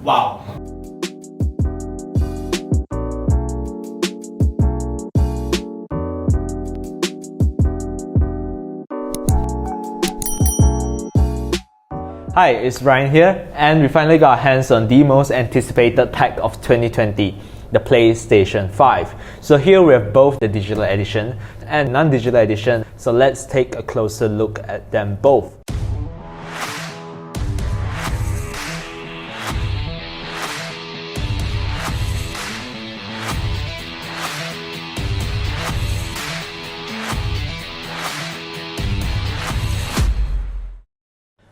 Wow! Hi, it's Ryan here, and we finally got our hands on the most anticipated tech of 2020, the PlayStation 5. So here we have both the digital edition and non-digital edition, so let's take a closer look at them both.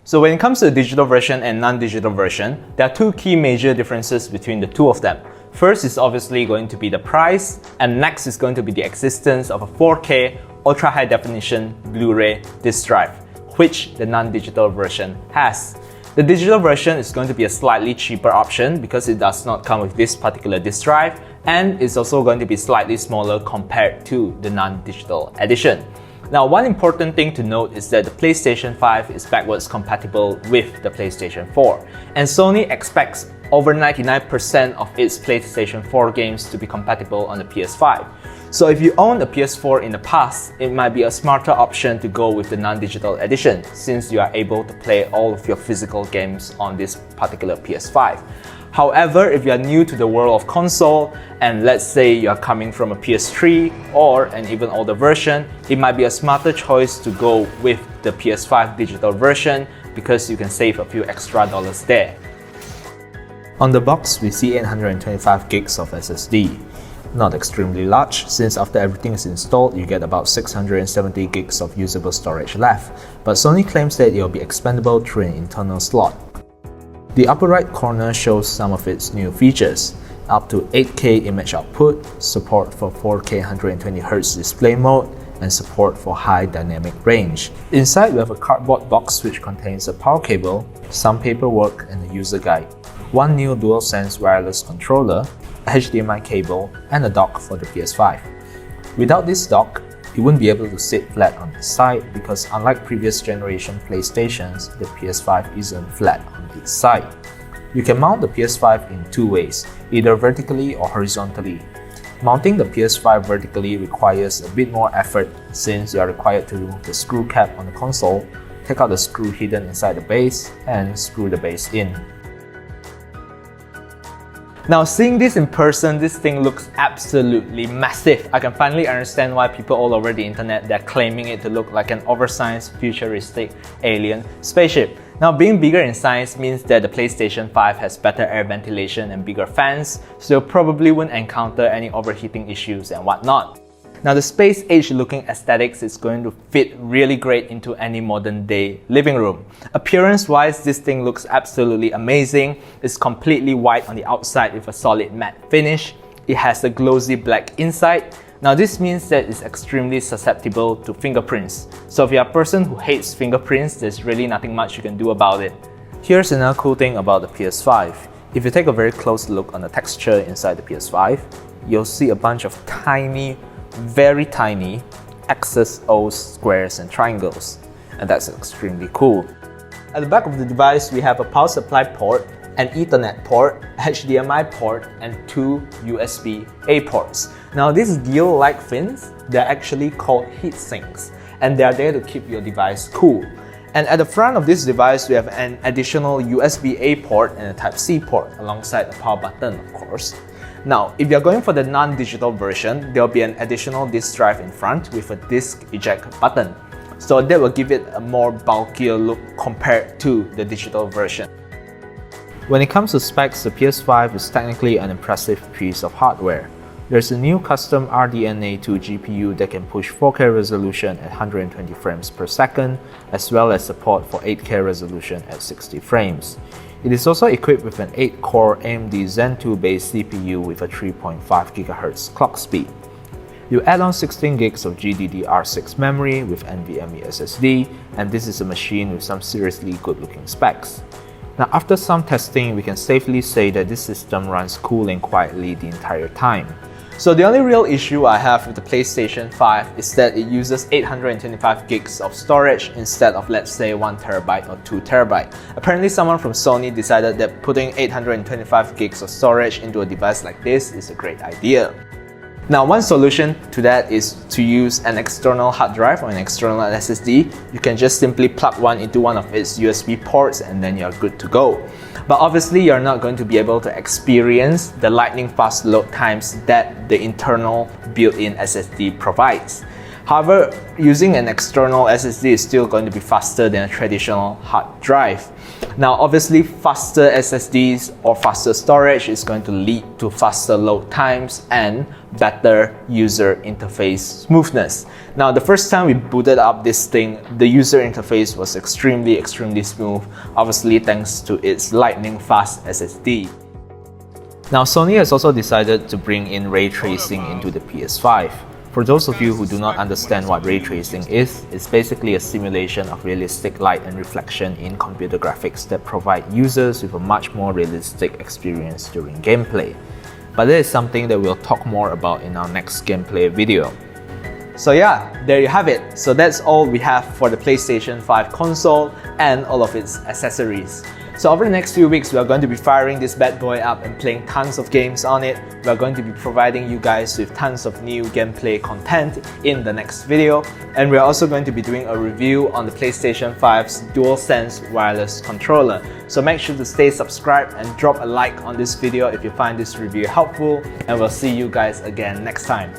So when it comes to the digital version and non-digital version, there are two key major differences between the two of them. First is obviously going to be the price, and next is going to be the existence of a 4K ultra high definition Blu-ray disc drive, which the non-digital version has. The digital version is going to be a slightly cheaper option because it does not come with this particular disc drive, and it's also going to be slightly smaller compared to the non-digital edition. Now, one important thing to note is that the PlayStation 5 is backwards compatible with the PlayStation 4, and Sony expects over 99% of its PlayStation 4 games to be compatible on the PS5. So if you own a PS4 in the past, it might be a smarter option to go with the non-digital edition, since you are able to play all of your physical games on this particular PS5. However, if you are new to the world of console, and let's say you are coming from a PS3 or an even older version, it might be a smarter choice to go with the PS5 digital version because you can save a few extra dollars there. On the box, we see 825 gigs of SSD. Not extremely large, since after everything is installed, you get about 670 gigs of usable storage left, but Sony claims that it will be expandable through an internal slot. The upper right corner shows some of its new features, up to 8K image output, support for 4K 120Hz display mode, and support for high dynamic range. Inside, we have a cardboard box which contains a power cable, some paperwork, and a user guide. One new DualSense wireless controller, a HDMI cable, and a dock for the PS5. Without this dock, you wouldn't be able to sit flat on the side because unlike previous generation PlayStations, the PS5 isn't flat on its side. You can mount the PS5 in two ways, either vertically or horizontally. Mounting the PS5 vertically requires a bit more effort since you are required to remove the screw cap on the console, take out the screw hidden inside the base, and screw the base in. Now, seeing this in person, this thing looks absolutely massive. I can finally understand why people all over the internet, they're claiming it to look like an oversized, futuristic alien spaceship. Now, being bigger in size means that the PlayStation 5 has better air ventilation and bigger fans, so you probably won't encounter any overheating issues and whatnot. Now, the space-age looking aesthetics is going to fit really great into any modern day living room. Appearance-wise, this thing looks absolutely amazing. It's completely white on the outside with a solid matte finish. It has a glossy black inside. Now, this means that it's extremely susceptible to fingerprints. So if you're a person who hates fingerprints, there's really nothing much you can do about it. Here's another cool thing about the PS5. If you take a very close look on the texture inside the PS5, you'll see a bunch of tiny, very tiny X's, O's, squares, and triangles, and that's extremely cool. At the back of the device, we have a power supply port, an Ethernet port, HDMI port, and two USB-A ports. Now, these gill-like fins, they're actually called heat sinks, and they are there to keep your device cool. And at the front of this device, we have an additional USB-A port and a Type-C port alongside the power button, of course. Now, if you're going for the non-digital version, there'll be an additional disk drive in front with a disk eject button. So that will give it a more bulkier look compared to the digital version. When it comes to specs, the PS5 is technically an impressive piece of hardware. There's a new custom RDNA 2 GPU that can push 4K resolution at 120 frames per second, as well as support for 8K resolution at 60 frames. It is also equipped with an 8-core AMD Zen 2 based CPU with a 3.5 GHz clock speed. You add on 16 gigs of GDDR6 memory with NVMe SSD, and this is a machine with some seriously good looking specs. Now, after some testing, we can safely say that this system runs cool and quietly the entire time. So the only real issue I have with the PlayStation 5 is that it uses 825 gigs of storage instead of, let's say, 1TB or 2TB. Apparently someone from Sony decided that putting 825 gigs of storage into a device like this is a great idea. Now, one solution to that is to use an external hard drive or an external SSD. You can just simply plug one into one of its USB ports and then you're good to go. But obviously, you're not going to be able to experience the lightning fast load times that the internal built-in SSD provides. However, using an external SSD is still going to be faster than a traditional hard drive. Now, obviously, faster SSDs or faster storage is going to lead to faster load times and better user interface smoothness. Now, the first time we booted up this thing, the user interface was extremely smooth, obviously thanks to its lightning fast SSD. Now, Sony has also decided to bring in ray tracing into the PS5. For those of you who do not understand what ray tracing is, it's basically a simulation of realistic light and reflection in computer graphics that provide users with a much more realistic experience during gameplay. But that is something that we'll talk more about in our next gameplay video. So yeah, there you have it. So that's all we have for the PlayStation 5 console and all of its accessories. So over the next few weeks, we are going to be firing this bad boy up and playing tons of games on it. We are going to be providing you guys with tons of new gameplay content in the next video. And we are also going to be doing a review on the PlayStation 5's DualSense wireless controller. So make sure to stay subscribed and drop a like on this video if you find this review helpful. And we'll see you guys again next time.